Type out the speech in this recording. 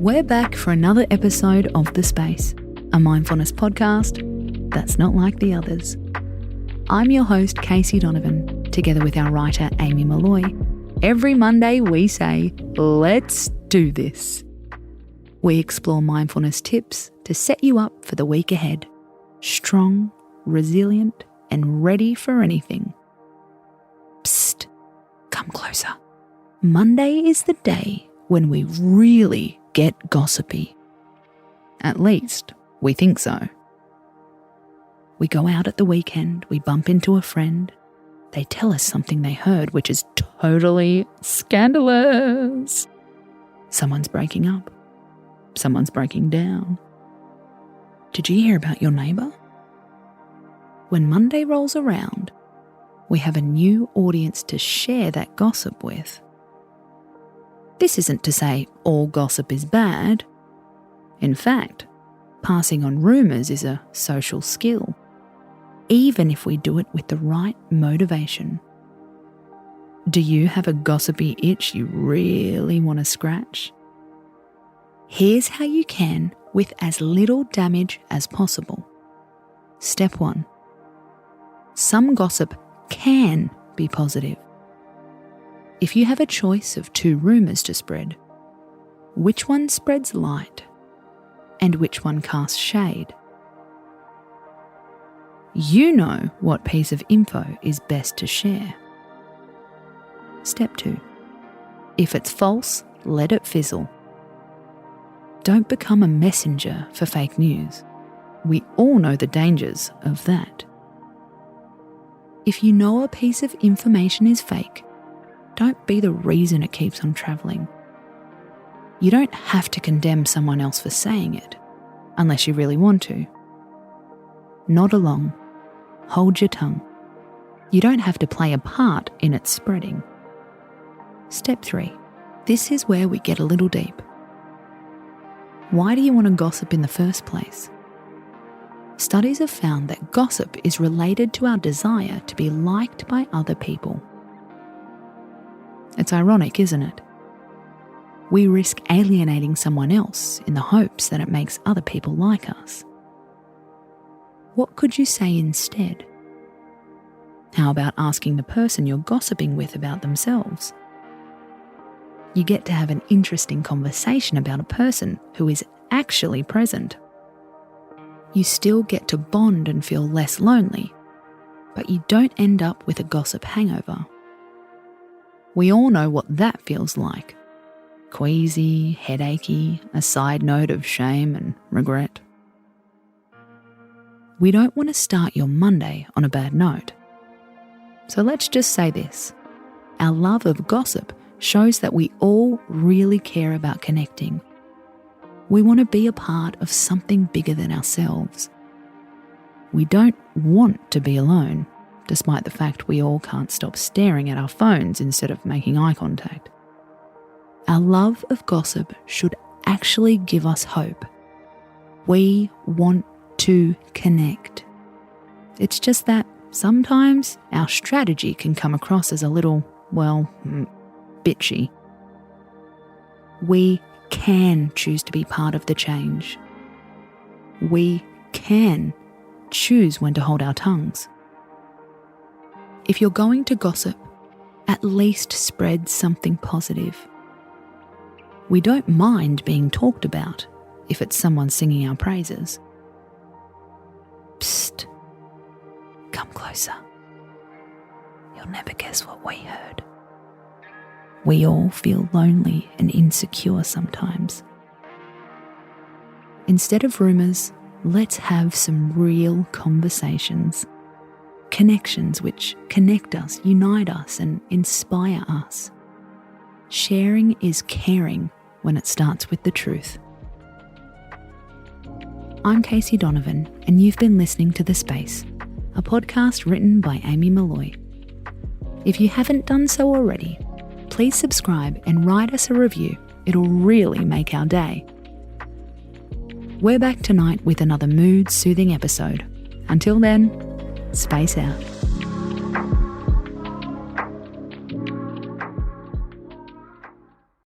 We're back for another episode of The Space, a mindfulness podcast that's not like the others. I'm your host, Casey Donovan, together with our writer, Amy Malloy. Every Monday we say, let's do this. We explore mindfulness tips to set you up for the week ahead, strong, resilient, and ready for anything. Psst, come closer. Monday is the day when we really get gossipy. At least, we think so. We go out at the weekend, we bump into a friend. They tell us something they heard which is totally scandalous. Someone's breaking up. Someone's breaking down. Did you hear about your neighbour? When Monday rolls around, we have a new audience to share that gossip with. This isn't to say all gossip is bad. In fact, passing on rumours is a social skill, even if we do it with the right motivation. Do you have a gossipy itch you really want to scratch? Here's how you can with as little damage as possible. Step 1. Some gossip can be positive. If you have a choice of 2 rumours to spread, which one spreads light and which one casts shade? You know what piece of info is best to share. Step 2. If it's false, let it fizzle. Don't become a messenger for fake news. We all know the dangers of that. If you know a piece of information is fake, don't be the reason it keeps on travelling. You don't have to condemn someone else for saying it, unless you really want to. Nod along. Hold your tongue. You don't have to play a part in its spreading. Step 3. This is where we get a little deep. Why do you want to gossip in the first place? Studies have found that gossip is related to our desire to be liked by other people. It's ironic, isn't it? We risk alienating someone else in the hopes that it makes other people like us. What could you say instead? How about asking the person you're gossiping with about themselves? You get to have an interesting conversation about a person who is actually present. You still get to bond and feel less lonely, but you don't end up with a gossip hangover. We all know what that feels like. Queasy, headachy, a side note of shame and regret. We don't want to start your Monday on a bad note. So let's just say this. Our love of gossip shows that we all really care about connecting. We want to be a part of something bigger than ourselves. We don't want to be alone, despite the fact we all can't stop staring at our phones instead of making eye contact. Our love of gossip should actually give us hope. We want to connect. It's just that sometimes our strategy can come across as a little, bitchy. We can choose to be part of the change. We can choose when to hold our tongues. If you're going to gossip, at least spread something positive. We don't mind being talked about if it's someone singing our praises. Psst, come closer. You'll never guess what we heard. We all feel lonely and insecure sometimes. Instead of rumours, let's have some real conversations. Connections which connect us, unite us, and inspire us. Sharing is caring when it starts with the truth. I'm Casey Donovan, and you've been listening to The Space, a podcast written by Amy Malloy. If you haven't done so already, please subscribe and write us a review. It'll really make our day. We're back tonight with another mood-soothing episode. Until then, space out.